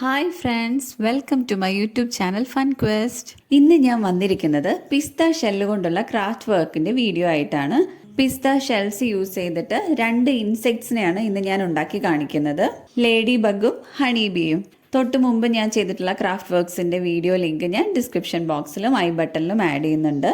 Hi friends, welcome to my YouTube channel fun quest. ഇന്ന് ഞാൻ വന്നിരിക്കുന്നത് പിസ്ത ഷെല്ല് കൊണ്ടുള്ള ക്രാഫ്റ്റ് വർക്കിന്റെ വീഡിയോ ആയിട്ടാണ്. പിസ്ത ഷെൽസ് യൂസ് ചെയ്തിട്ട് 2 ഇൻസെക്ട്സിനെയാണ് ഇന്ന് ഞാൻ ഉണ്ടാക്കി കാണിക്കുന്നത്. ലേഡി ബഗും ഹണി ബീയും. തൊട്ട് മുമ്പ് ഞാൻ ചെയ്തിട്ടുള്ള ക്രാഫ്റ്റ് വർക്ക്സിന്റെ വീഡിയോ ലിങ്ക് ഞാൻ ഡിസ്ക്രിപ്ഷൻ ബോക്സിലും ഐ ബട്ടണിലും ആഡ് ചെയ്യുന്നുണ്ട്.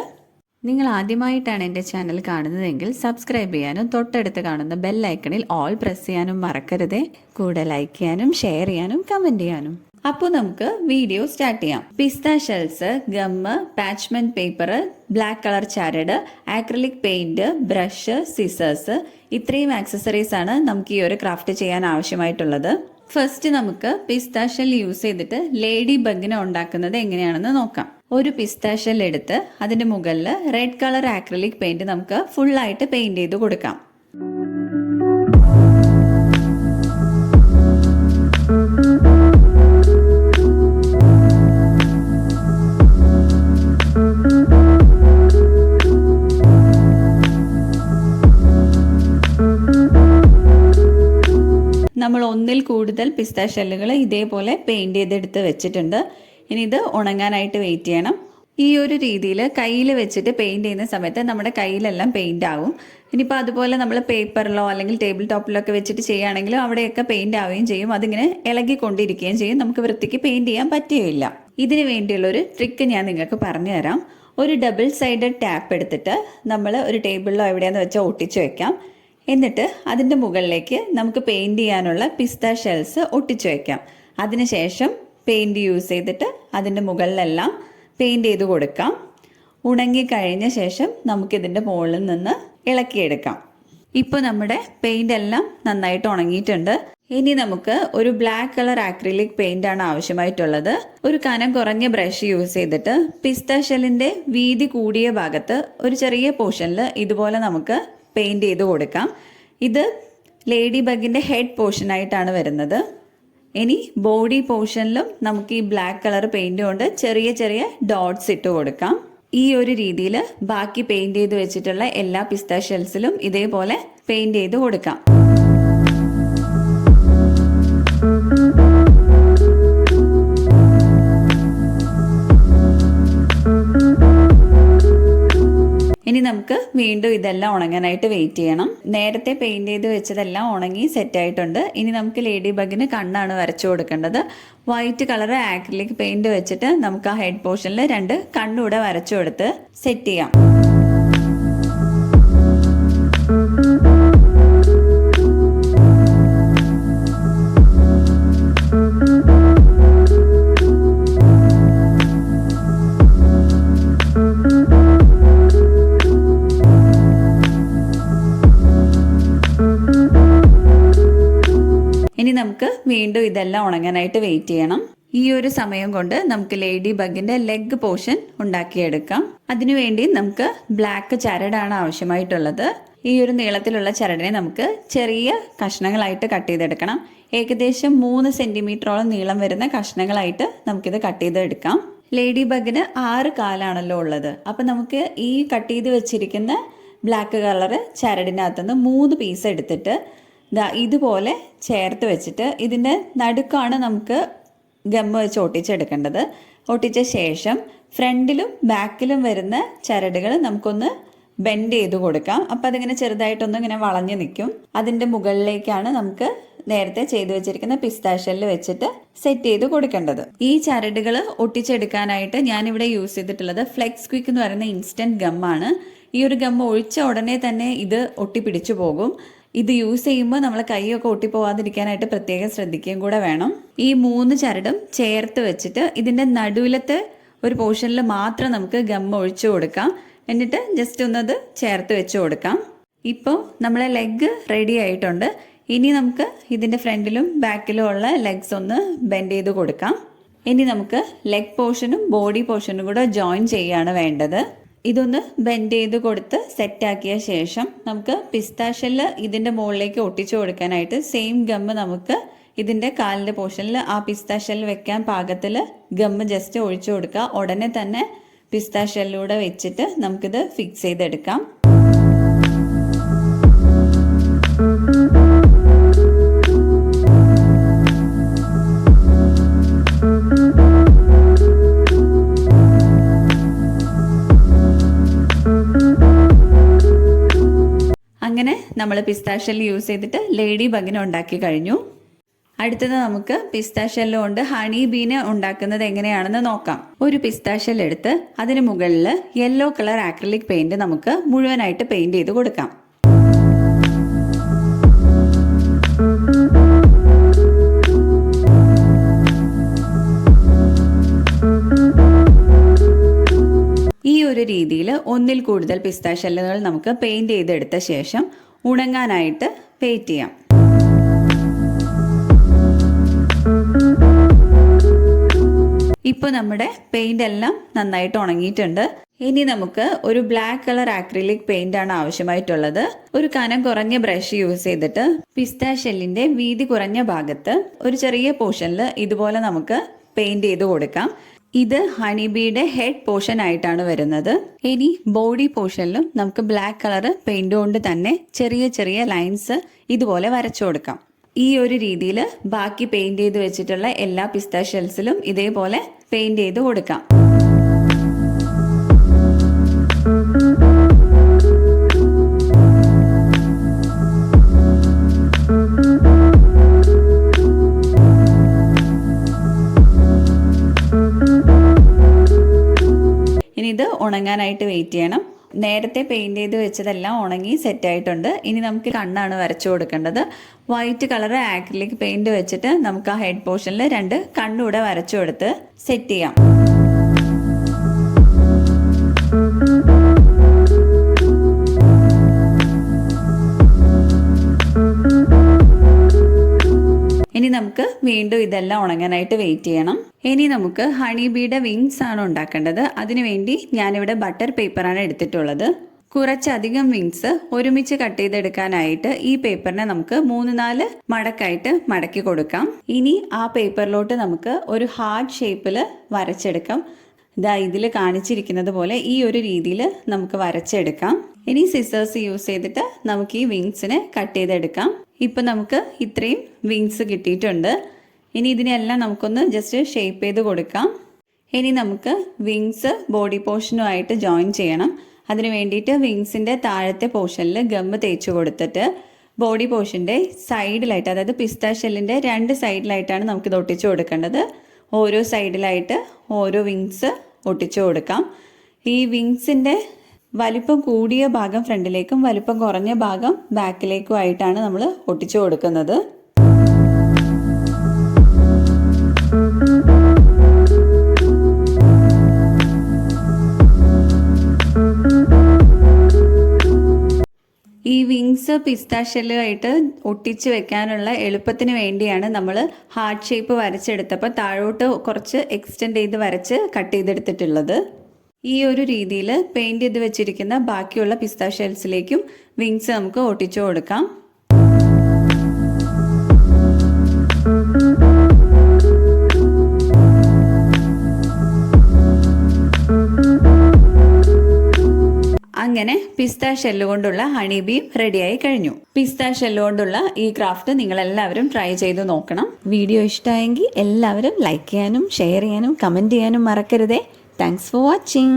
നിങ്ങൾ ആദ്യമായിട്ടാണ് എൻ്റെ ചാനൽ കാണുന്നതെങ്കിൽ സബ്സ്ക്രൈബ് ചെയ്യാനും തൊട്ടടുത്ത് കാണുന്ന ബെൽ ഐക്കണിൽ ഓൾ പ്രസ് ചെയ്യാനും മറക്കരുതേ. കൂടെ ലൈക്ക് ചെയ്യാനും ഷെയർ ചെയ്യാനും കമൻറ്റ് ചെയ്യാനും. അപ്പോൾ നമുക്ക് വീഡിയോ സ്റ്റാർട്ട് ചെയ്യാം. Pista shells, gum, parchment paper, black colour ചരട്, ആക്രിലിക് പെയിന്റ്, ബ്രഷ്, സിസേഴ്സ്, ഇത്രയും ആക്സസറീസ് ആണ് നമുക്ക് ഈ ഒരു ക്രാഫ്റ്റ് ചെയ്യാൻ ആവശ്യമായിട്ടുള്ളത്. ഫസ്റ്റ് നമുക്ക് പിസ്ത ഷെൽ യൂസ് ചെയ്തിട്ട് ലേഡി ബഗിനെ ഉണ്ടാക്കുന്നത് എങ്ങനെയാണെന്ന് നോക്കാം. ഒരു പിസ്ത ഷെൽ എടുത്ത് അതിന്റെ മുകളിൽ റെഡ് കളർ ആക്രിലിക് പെയിന്റ് നമുക്ക് ഫുള്ളായിട്ട് പെയിന്റ് ചെയ്ത് കൊടുക്കാം. നമ്മൾ ഒന്നിൽ കൂടുതൽ പിസ്ത ഷെല്ലുകൾ ഇതേപോലെ പെയിന്റ് ചെയ്തെടുത്ത് വെച്ചിട്ടുണ്ട്. ഇനി ഇത് ഉണങ്ങാനായിട്ട് വെയിറ്റ് ചെയ്യണം. ഈ ഒരു രീതിയിൽ കയ്യിൽ വെച്ചിട്ട് പെയിന്റ് ചെയ്യുന്ന സമയത്ത് നമ്മുടെ കയ്യിലെല്ലാം പെയിന്റ് ആവും. ഇനിയിപ്പോൾ അതുപോലെ നമ്മൾ പേപ്പറിലോ അല്ലെങ്കിൽ ടേബിൾ ടോപ്പിലോ ഒക്കെ വെച്ചിട്ട് ചെയ്യുകയാണെങ്കിലും അവിടെയൊക്കെ പെയിന്റ് ആവുകയും ചെയ്യും. അതിങ്ങനെ ഇളകിക്കൊണ്ടിരിക്കുകയും ചെയ്യും. നമുക്ക് വൃത്തിക്ക് പെയിന്റ് ചെയ്യാൻ പറ്റുകയില്ല. ഇതിന് വേണ്ടിയുള്ളൊരു ട്രിക്ക് ഞാൻ നിങ്ങൾക്ക് പറഞ്ഞു തരാം. ഒരു ഡബിൾ സൈഡഡ് ടാപ്പ് എടുത്തിട്ട് നമ്മൾ ഒരു ടേബിളിലോ എവിടെയാന്ന് വെച്ചാൽ ഒട്ടിച്ചു വെക്കാം. എന്നിട്ട് അതിൻ്റെ മുകളിലേക്ക് നമുക്ക് പെയിന്റ് ചെയ്യാനുള്ള പിസ്ത ഷെൽസ് ഒട്ടിച്ചു വെക്കാം. അതിനുശേഷം പെയിന്റ് യൂസ് ചെയ്തിട്ട് അതിൻ്റെ മുകളിലെല്ലാം പെയിന്റ് ചെയ്ത് കൊടുക്കാം. ഉണങ്ങിക്കഴിഞ്ഞ ശേഷം നമുക്കിതിൻ്റെ മുകളിൽ നിന്ന് ഇളക്കിയെടുക്കാം. ഇപ്പോൾ നമ്മുടെ പെയിന്റ് എല്ലാം നന്നായിട്ട് ഉണങ്ങിയിട്ടുണ്ട്. ഇനി നമുക്ക് ഒരു ബ്ലാക്ക് കളർ ആക്രിലിക് പെയിന്റ് ആണ് ആവശ്യമായിട്ടുള്ളത്. ഒരു കനം കുറഞ്ഞ ബ്രഷ് യൂസ് ചെയ്തിട്ട് പിസ്ത ഷെല്ലിന്റെ വീതി കൂടിയ ഭാഗത്ത് ഒരു ചെറിയ പോർഷനിൽ ഇതുപോലെ നമുക്ക് പെയിന്റ് ചെയ്ത് കൊടുക്കാം. ഇത് ലേഡി ബഗിന്റെ ഹെഡ് പോർഷൻ ആയിട്ടാണ് വരുന്നത്. ഇനി ബോഡി പോർഷനിലും നമുക്ക് ഈ ബ്ലാക്ക് കളർ പെയിന്റ് കൊണ്ട് ചെറിയ ചെറിയ ഡോട്ട്സ് ഇട്ട് കൊടുക്കാം. ഈ ഒരു രീതിയിൽ ബാക്കി പെയിന്റ് ചെയ്ത് വെച്ചിട്ടുള്ള എല്ലാ പിസ്ത ഷെൽസിലും ഇതേപോലെ പെയിന്റ് ചെയ്ത് കൊടുക്കാം. ഇനി നമുക്ക് വീണ്ടും ഇതെല്ലാം ഉണങ്ങാനായിട്ട് വെയിറ്റ് ചെയ്യണം. നേരത്തെ പെയിന്റ് ചെയ്ത് വെച്ചതെല്ലാം ഉണങ്ങി സെറ്റ് ആയിട്ടുണ്ട്. ഇനി നമുക്ക് ലേഡി ബഗിന് കണ്ണാണ് വരച്ചു കൊടുക്കേണ്ടത്. വൈറ്റ് കളർ ആക്രിലിക് പെയിന്റ് വെച്ചിട്ട് നമുക്ക് ആ ഹെഡ് പോർഷനിൽ 2 കണ്ണൂടെ വരച്ചു കൊടുത്ത് സെറ്റ് ചെയ്യാം. ഇനി നമുക്ക് വീണ്ടും ഇതെല്ലാം ഉണങ്ങാനായിട്ട് വെയിറ്റ് ചെയ്യണം. ഈ ഒരു സമയം കൊണ്ട് നമുക്ക് ലേഡി ബഗിന്റെ ലെഗ് പോർഷൻ ഉണ്ടാക്കിയെടുക്കാം. അതിനുവേണ്ടി നമുക്ക് ബ്ലാക്ക് ചരടാണ് ആവശ്യമായിട്ടുള്ളത്. ഈ ഒരു നീളത്തിലുള്ള ചരടിനെ നമുക്ക് ചെറിയ കഷ്ണങ്ങളായിട്ട് കട്ട് ചെയ്തെടുക്കണം. ഏകദേശം 3 സെന്റിമീറ്ററോളം നീളം വരുന്ന കഷ്ണങ്ങളായിട്ട് നമുക്കിത് കട്ട് ചെയ്തെടുക്കാം. ലേഡി ബഗിന് 6 കാലാണല്ലോ ഉള്ളത്. അപ്പം നമുക്ക് ഈ കട്ട് ചെയ്ത് വെച്ചിരിക്കുന്ന ബ്ലാക്ക് കളറ് ചരടിനകത്തുനിന്ന് 3 പീസ് എടുത്തിട്ട് ഇതുപോലെ ചേർത്ത് വെച്ചിട്ട് ഇതിൻ്റെ നടുക്കാണ് നമുക്ക് ഗമ്മ് വെച്ച് ഒട്ടിച്ചെടുക്കേണ്ടത്. ഒട്ടിച്ച ശേഷം ഫ്രണ്ടിലും ബാക്കിലും വരുന്ന ചരടുകൾ നമുക്കൊന്ന് ബെൻഡ് ചെയ്ത് കൊടുക്കാം. അപ്പം അതിങ്ങനെ ചെറുതായിട്ടൊന്നും ഇങ്ങനെ വളഞ്ഞു നിൽക്കും. അതിൻ്റെ മുകളിലേക്കാണ് നമുക്ക് നേരത്തെ ചെയ്തു വെച്ചിരിക്കുന്ന പിസ്ത ഷെല്ല് വെച്ചിട്ട് സെറ്റ് ചെയ്ത് കൊടുക്കേണ്ടത്. ഈ ചരടുകൾ ഒട്ടിച്ചെടുക്കാനായിട്ട് ഞാനിവിടെ യൂസ് ചെയ്തിട്ടുള്ളത് ഫ്ലെക്സ് ക്വിക്ക് എന്ന് പറയുന്ന ഇൻസ്റ്റന്റ് ഗമ്മാണ്. ഈ ഒരു ഗമ്മ് ഒഴിച്ച ഉടനെ തന്നെ ഇത് ഒട്ടിപ്പിടിച്ചു പോകും. ഇത് യൂസ് ചെയ്യുമ്പോൾ നമ്മൾ കൈയൊക്കെ ഒട്ടിപ്പോവാതിരിക്കാനായിട്ട് പ്രത്യേകം ശ്രദ്ധിക്കുകയും കൂടെ വേണം. ഈ 3 ചരടും ചേർത്ത് വെച്ചിട്ട് ഇതിൻ്റെ നടുവിലത്തെ ഒരു പോർഷനിൽ മാത്രം നമുക്ക് ഗമ്മ് ഒഴിച്ചു കൊടുക്കാം. എന്നിട്ട് ജസ്റ്റ് ഒന്നത് ചേർത്ത് വെച്ച് കൊടുക്കാം. ഇപ്പോൾ നമ്മളെ ലെഗ് റെഡി ആയിട്ടുണ്ട്. ഇനി നമുക്ക് ഇതിൻ്റെ ഫ്രണ്ടിലും ബാക്കിലും ഉള്ള ലെഗ്സ് ഒന്ന് ബെൻഡ് ചെയ്ത് കൊടുക്കാം. ഇനി നമുക്ക് ലെഗ് പോർഷനും ബോഡി പോർഷനും കൂടെ ജോയിൻ ചെയ്യുകയാണ് വേണ്ടത്. ഇതൊന്ന് ബെൻഡ് ചെയ്ത് കൊടുത്ത് സെറ്റാക്കിയ ശേഷം നമുക്ക് പിസ്ത ഷെല്ല് ഇതിൻ്റെ മുകളിലേക്ക് ഒട്ടിച്ചു കൊടുക്കാനായിട്ട് സെയിം ഗമ്മ് നമുക്ക് ഇതിൻ്റെ കാലിൻ്റെ പോർഷനിൽ ആ പിസ്ത ഷെല്ല് വെക്കാൻ പാകത്തിൽ ഗമ്മ് ജസ്റ്റ് ഒഴിച്ചു കൊടുക്കുക. ഉടനെ തന്നെ പിസ്ത ഷെല്ലൂടെ വെച്ചിട്ട് നമുക്കിത് ഫിക്സ് ചെയ്തെടുക്കാം. അങ്ങനെ നമ്മൾ പിസ്താഷ്യൽ യൂസ് ചെയ്തിട്ട് ലേഡി ബഗിനെ ഉണ്ടാക്കി കഴിഞ്ഞു. അടുത്തത് നമുക്ക് പിസ്താഷ്യൽ കൊണ്ട് ഹണി ബീനെ ഉണ്ടാക്കുന്നത് എങ്ങനെയാണെന്ന് നോക്കാം. ഒരു പിസ്താഷ്യൽ എടുത്ത് അതിന് മുകളിൽ യെല്ലോ കളർ ആക്രിലിക് പെയിന്റ് നമുക്ക് മുഴുവനായിട്ട് പെയിന്റ് ചെയ്ത് കൊടുക്കാം. ഈ ഒരു രീതിയിൽ ഒന്നിൽ കൂടുതൽ പിസ്താഷ്യല്ലുകൾ നമുക്ക് പെയിന്റ് ചെയ്തെടുത്ത ശേഷം ഉണങ്ങാനായിട്ട് വെയിറ്റ് ചെയ്യാം. ഇപ്പോൾ നമ്മുടെ പെയിന്റ് എല്ലാം നന്നായിട്ട് ഉണങ്ങിയിട്ടുണ്ട്. ഇനി നമുക്ക് ഒരു ബ്ലാക്ക് കളർ ആക്രിലിക് പെയിന്റ് ആണ് ആവശ്യമായിട്ടുള്ളത്. ഒരു കനം കുറഞ്ഞ ബ്രഷ് യൂസ് ചെയ്തിട്ട് പിസ്താഷ്യല്ലിന്റെ വീതി കുറഞ്ഞ ഭാഗത്ത് ഒരു ചെറിയ പോർഷനിൽ ഇതുപോലെ നമുക്ക് പെയിന്റ് ചെയ്ത് കൊടുക്കാം. ഇത് ഹണിബീയുടെ ഹെഡ് പോർഷൻ ആയിട്ടാണ് വരുന്നത്. ഇനി ബോഡി പോർഷനിലും നമുക്ക് ബ്ലാക്ക് കളർ പെയിന്റ് കൊണ്ട് തന്നെ ചെറിയ ചെറിയ ലൈൻസ് ഇതുപോലെ വരച്ചു കൊടുക്കാം. ഈ ഒരു രീതിയിൽ ബാക്കി പെയിന്റ് ചെയ്ത് വെച്ചിട്ടുള്ള എല്ലാ പിസ്താഷ്യൽസിലും ഇതേപോലെ പെയിന്റ് ചെയ്ത് കൊടുക്കാം. ഇനി ഇത് ഉണങ്ങാനായിട്ട് വെയിറ്റ് ചെയ്യണം. നേരത്തെ പെയിന്റ് ചെയ്ത് വെച്ചതെല്ലാം ഉണങ്ങി സെറ്റ് ആയിട്ടുണ്ട്. ഇനി നമുക്ക് കണ്ണാണ് വരച്ചു കൊടുക്കേണ്ടത്. വൈറ്റ് കളർ ആക്രിലിക് പെയിന്റ് വെച്ചിട്ട് നമുക്ക് ആ ഹെഡ് പോർഷനിൽ 2 കണ്ണൂടെ വരച്ചു കൊടുത്ത് സെറ്റ് ചെയ്യാം. ഇനി നമുക്ക് വീണ്ടും ഇതെല്ലാം ഉണങ്ങാനായിട്ട് വെയിറ്റ് ചെയ്യണം. ഇനി നമുക്ക് ഹണി ബീയുടെ വിങ്സ് ആണ് ഉണ്ടാക്കേണ്ടത്. അതിനുവേണ്ടി ഞാനിവിടെ ബട്ടർ പേപ്പറാണ് എടുത്തിട്ടുള്ളത്. കുറച്ചധികം വിങ്സ് ഒരുമിച്ച് കട്ട് ചെയ്തെടുക്കാനായിട്ട് ഈ പേപ്പറിനെ നമുക്ക് 3-4 മടക്കായിട്ട് മടക്കി കൊടുക്കാം. ഇനി ആ പേപ്പറിലോട്ട് നമുക്ക് ഒരു ഹാർട്ട് ഷേപ്പിൽ വരച്ചെടുക്കാം. ഇതിൽ കാണിച്ചിരിക്കുന്നത് പോലെ ഈ ഒരു രീതിയിൽ നമുക്ക് വരച്ചെടുക്കാം. ഇനി സിസേഴ്സ് യൂസ് ചെയ്തിട്ട് നമുക്ക് ഈ വിങ്സിനെ കട്ട് ചെയ്തെടുക്കാം. ഇപ്പം നമുക്ക് ഇത്രയും വിങ്സ് കിട്ടിയിട്ടുണ്ട്. ഇനി ഇതിനെല്ലാം നമുക്കൊന്ന് ജസ്റ്റ് ഷേപ്പ് ചെയ്ത് കൊടുക്കാം. ഇനി നമുക്ക് വിങ്സ് ബോഡി പോർഷനുമായിട്ട് ജോയിൻ ചെയ്യണം. അതിന് വേണ്ടിയിട്ട് വിങ്സിൻ്റെ താഴത്തെ പോർഷനിൽ ഗമ്മ് തേച്ച് കൊടുത്തിട്ട് ബോഡി പോർഷൻ്റെ സൈഡിലായിട്ട്, അതായത് പിസ്താഷ്യല്ലിൻ്റെ 2 സൈഡിലായിട്ടാണ് നമുക്കിത് ഒട്ടിച്ചു കൊടുക്കേണ്ടത്. ഓരോ സൈഡിലായിട്ട് ഓരോ വിങ്സ് ഒട്ടിച്ചു കൊടുക്കാം. ഈ വിങ്സിൻ്റെ വലിപ്പം കൂടിയ ഭാഗം ഫ്രണ്ടിലേക്കും വലിപ്പം കുറഞ്ഞ ഭാഗം ബാക്കിലേക്കും ആയിട്ടാണ് നമ്മൾ ഒട്ടിച്ചു കൊടുക്കുന്നത്. ഈ വിങ്സ് പിസ്താഷ്യല്ലുമായിട്ട് ഒട്ടിച്ച് വെക്കാനുള്ള എളുപ്പത്തിന് വേണ്ടിയാണ് നമ്മൾ ഹാർട്ട് ഷേപ്പ് വരച്ചെടുത്തപ്പോൾ താഴോട്ട് കുറച്ച് എക്സ്റ്റെൻഡ് ചെയ്ത് വരച്ച് കട്ട് ചെയ്തെടുത്തിട്ടുള്ളത്. ഈ ഒരു രീതിയിൽ പെയിന്റ് ചെയ്ത് വെച്ചിരിക്കുന്ന ബാക്കിയുള്ള പിസ്താഷ്യൽസിലേക്കും വിങ്സ് നമുക്ക് ഒട്ടിച്ചു കൊടുക്കാം. അങ്ങനെ പിസ്താഷ്യല്ല് കൊണ്ടുള്ള ഹണി ബീ റെഡിയായി കഴിഞ്ഞു. പിസ്താഷ്യല്ല് കൊണ്ടുള്ള ഈ ക്രാഫ്റ്റ് നിങ്ങൾ എല്ലാവരും ട്രൈ ചെയ്ത് നോക്കണം. വീഡിയോ ഇഷ്ടമായെങ്കിൽ എല്ലാവരും ലൈക്ക് ചെയ്യാനും ഷെയർ ചെയ്യാനും കമന്റ് ചെയ്യാനും മറക്കരുതേ. Thanks for watching.